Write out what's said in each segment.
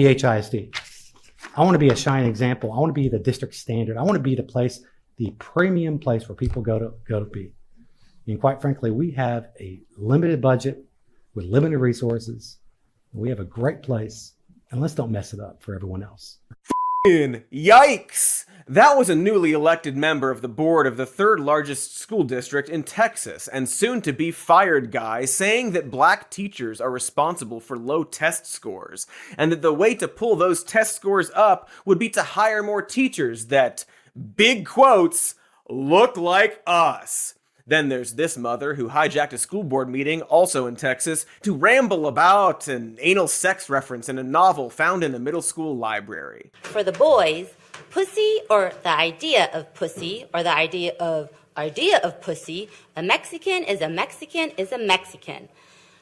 PHISD. I want to be a shining example. I want to be the district standard. I want to be the place, the premium place where people go to be. And quite frankly, we have a limited budget with limited resources. We have a great place, and let's don't mess it up for everyone else. Yikes! That was a newly elected member of the board of the third largest school district in Texas, and soon to be fired guy, saying that black teachers are responsible for low test scores, and that the way to pull those test scores up would be to hire more teachers that, big quotes, look like us. Then there's this mother who hijacked a school board meeting, also in Texas, to ramble about an anal sex reference in a novel found in the middle school library. For the boys, pussy, or the idea of pussy, or the idea of pussy, a Mexican is a Mexican is a Mexican.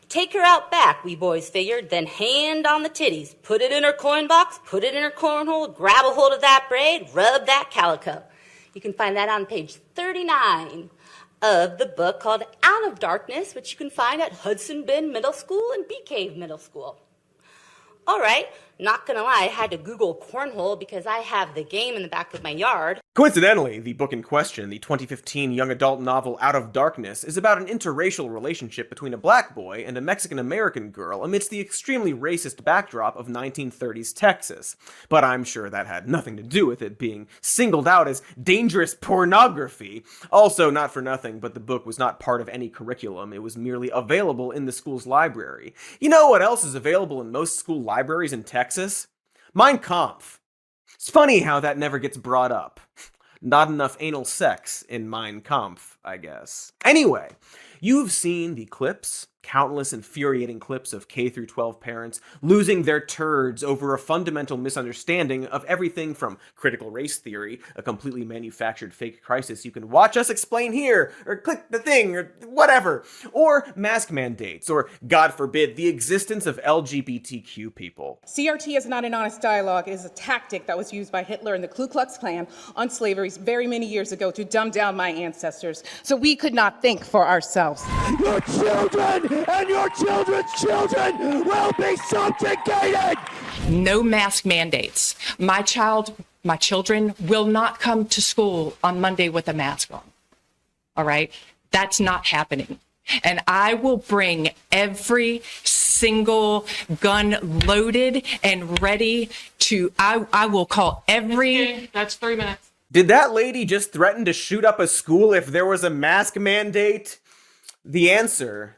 Take her out back, we boys figured, then hand on the titties. Put it in her coin box, put it in her cornhole, grab a hold of that braid, rub that calico. You can find that on page 39 of the book called Out of Darkness, which you can find at Hudson Bend Middle School and Bee Cave Middle School. All right, not gonna lie, I had to Google cornhole because I have the game in the back of my yard. Coincidentally, the book in question, the 2015 young adult novel Out of Darkness, is about an interracial relationship between a black boy and a Mexican-American girl amidst the extremely racist backdrop of 1930s Texas. But I'm sure that had nothing to do with it being singled out as dangerous pornography. Also, not for nothing, but the book was not part of any curriculum. It was merely available in the school's library. You know what else is available in most school libraries in Texas? Mein Kampf. It's funny how that never gets brought up. Not enough anal sex in Mein Kampf, I guess. Anyway, you've seen the clips, countless infuriating clips of K-12 parents losing their turds over a fundamental misunderstanding of everything from critical race theory, a completely manufactured fake crisis you can watch us explain here, or click the thing, or whatever, or mask mandates, or, God forbid, the existence of LGBTQ people. CRT is not an honest dialogue. It is a tactic that was used by Hitler and the Ku Klux Klan on slavery very many years ago to dumb down my ancestors, so we could not think for ourselves. Your children and your children's children will be subjugated! No mask mandates. My children will not come to school on Monday with a mask on. All right? That's not happening. And I will bring every single gun loaded and ready to, I will call every... Okay, that's 3 minutes. Did that lady just threaten to shoot up a school if there was a mask mandate? The answer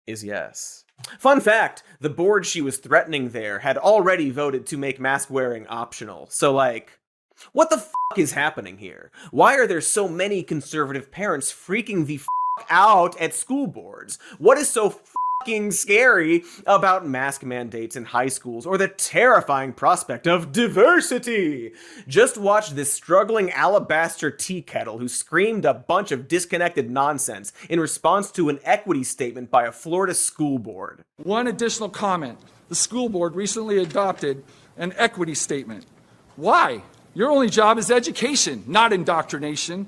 is yes. Fun fact, the board she was threatening there had already voted to make mask wearing optional. So like, what the f*** is happening here? Why are there so many conservative parents freaking the f*** out at school boards? What is so fucking scary about mask mandates in high schools or the terrifying prospect of diversity? Just watch this struggling alabaster tea kettle who screamed a bunch of disconnected nonsense in response to an equity statement by a Florida school board. One additional comment. The school board recently adopted an equity statement. Why? Your only job is education, not indoctrination.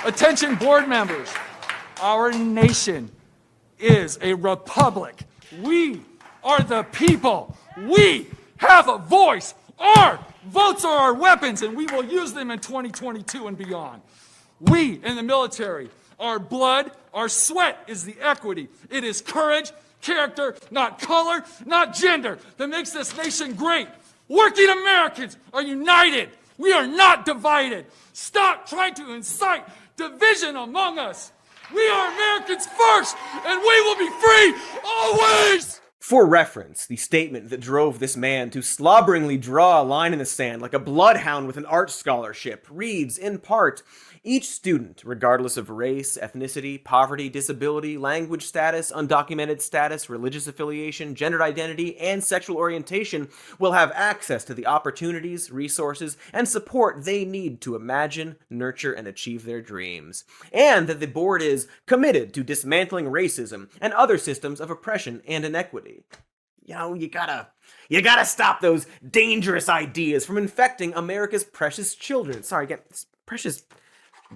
Attention board members. Our nation is a republic. We are the people. We have a voice. Our votes are our weapons, and we will use them in 2022 and beyond. We in the military, our blood, our sweat is the equity. It is courage, character, not color, not gender, that makes this nation great. Working Americans are united. We are not divided. Stop trying to incite division among us. We are Americans first, and we will be free always! For reference, the statement that drove this man to slobberingly draw a line in the sand like a bloodhound with an art scholarship reads, in part, each student, regardless of race, ethnicity, poverty, disability, language status, undocumented status, religious affiliation, gender identity, and sexual orientation, will have access to the opportunities, resources, and support they need to imagine, nurture, and achieve their dreams. And that the board is committed to dismantling racism and other systems of oppression and inequity. You know, you gotta stop those dangerous ideas from infecting America's precious children. Sorry, again, precious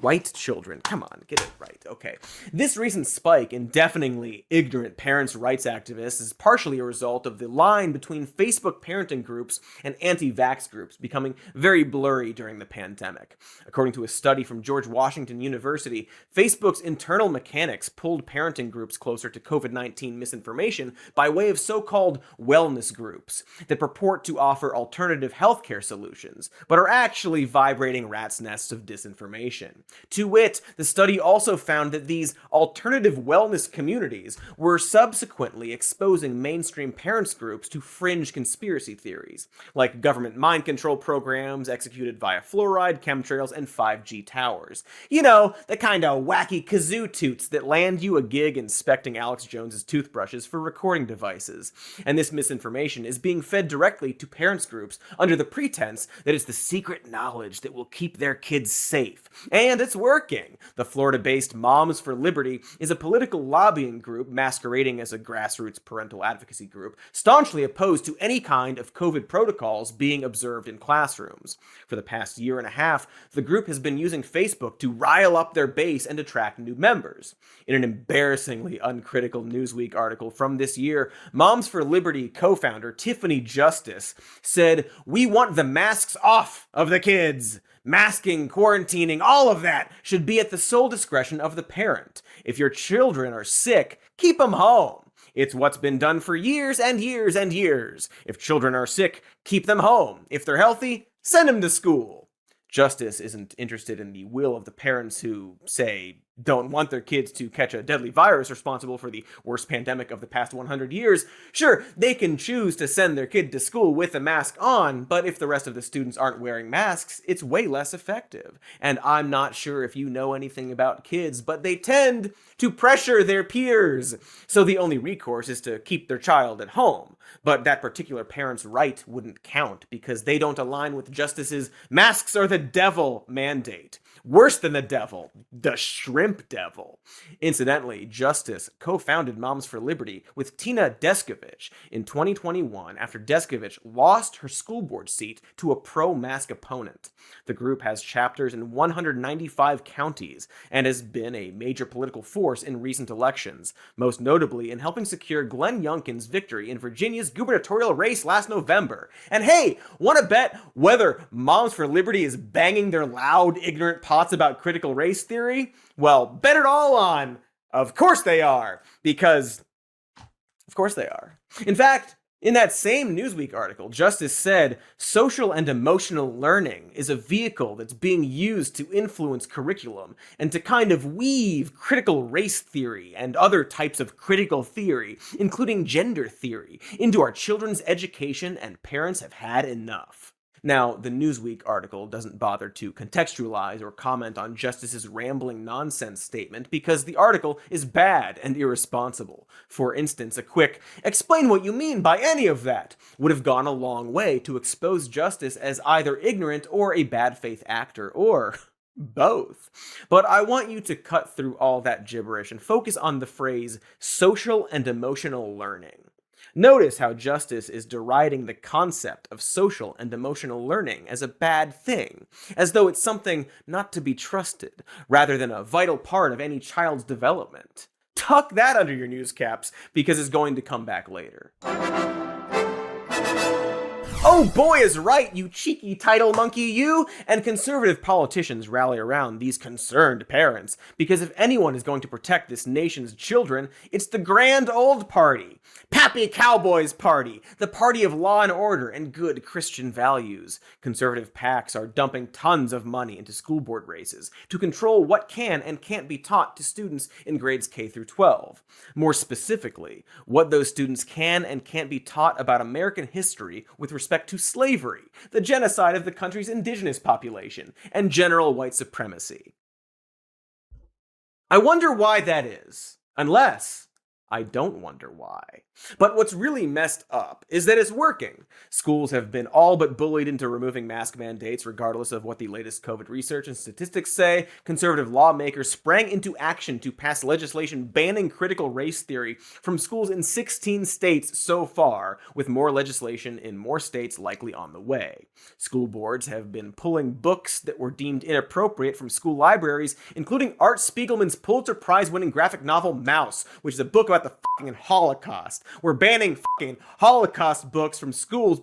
White children. Come on, get it right. Okay. This recent spike in deafeningly ignorant parents' rights activists is partially a result of the line between Facebook parenting groups and anti-vax groups becoming very blurry during the pandemic. According to a study from George Washington University, Facebook's internal mechanics pulled parenting groups closer to COVID-19 misinformation by way of so-called wellness groups that purport to offer alternative healthcare solutions, but are actually vibrating rats' nests of disinformation. To wit, the study also found that these alternative wellness communities were subsequently exposing mainstream parents groups to fringe conspiracy theories, like government mind control programs executed via fluoride, chemtrails, and 5G towers. You know, the kind of wacky kazoo toots that land you a gig inspecting Alex Jones's toothbrushes for recording devices. And this misinformation is being fed directly to parents groups under the pretense that it's the secret knowledge that will keep their kids safe. And it's working. The Florida-based Moms for Liberty is a political lobbying group masquerading as a grassroots parental advocacy group, staunchly opposed to any kind of COVID protocols being observed in classrooms. For the past year and a half, the group has been using Facebook to rile up their base and attract new members. In an embarrassingly uncritical Newsweek article from this year, Moms for Liberty co-founder Tiffany Justice said, "We want the masks off of the kids. Masking, quarantining, all of that should be at the sole discretion of the parent. If your children are sick, keep them home. It's what's been done for years and years and years. If children are sick, keep them home. If they're healthy, send them to school." Justice isn't interested in the will of the parents who, say, don't want their kids to catch a deadly virus responsible for the worst pandemic of the past 100 years. Sure, they can choose to send their kid to school with a mask on, but if the rest of the students aren't wearing masks, it's way less effective. And I'm not sure if you know anything about kids, but they tend to pressure their peers. So the only recourse is to keep their child at home. But that particular parent's right wouldn't count because they don't align with Justice's "masks are the devil" mandate. Worse than the devil, the shrimp devil. Incidentally, Justice co-founded Moms for Liberty with Tina Descovich in 2021 after Descovich lost her school board seat to a pro-mask opponent. The group has chapters in 195 counties and has been a major political force in recent elections, most notably in helping secure Glenn Youngkin's victory in Virginia's gubernatorial race last November. And hey, want to bet whether Moms for Liberty is banging their loud, ignorant pots about critical race theory? Well, bet it all on, of course they are, because of course they are. In fact, in that same Newsweek article, Justice said, social and emotional learning is a vehicle that's being used to influence curriculum and to kind of weave critical race theory and other types of critical theory, including gender theory, into our children's education, and parents have had enough. Now, the Newsweek article doesn't bother to contextualize or comment on Justice's rambling nonsense statement because the article is bad and irresponsible. For instance, a quick, "explain what you mean by any of that," would have gone a long way to expose Justice as either ignorant or a bad faith actor, or both. But I want you to cut through all that gibberish and focus on the phrase social and emotional learning. Notice how Justice is deriding the concept of social and emotional learning as a bad thing, as though it's something not to be trusted, rather than a vital part of any child's development. Tuck that under your newscaps, because it's going to come back later. Oh, boy is right, you cheeky title monkey, you! And conservative politicians rally around these concerned parents, because if anyone is going to protect this nation's children, it's the grand old party. Pappy Cowboys Party, the party of law and order and good Christian values. Conservative PACs are dumping tons of money into school board races to control what can and can't be taught to students in grades K through 12. More specifically, what those students can and can't be taught about American history with respect to slavery, the genocide of the country's indigenous population, and general white supremacy. I wonder why that is, unless I don't wonder why. But what's really messed up is that it's working. Schools have been all but bullied into removing mask mandates, regardless of what the latest COVID research and statistics say. Conservative lawmakers sprang into action to pass legislation banning critical race theory from schools in 16 states so far, with more legislation in more states likely on the way. School boards have been pulling books that were deemed inappropriate from school libraries, including Art Spiegelman's Pulitzer Prize-winning graphic novel Mouse, which is a book about the fucking Holocaust. We're banning fucking Holocaust books from schools because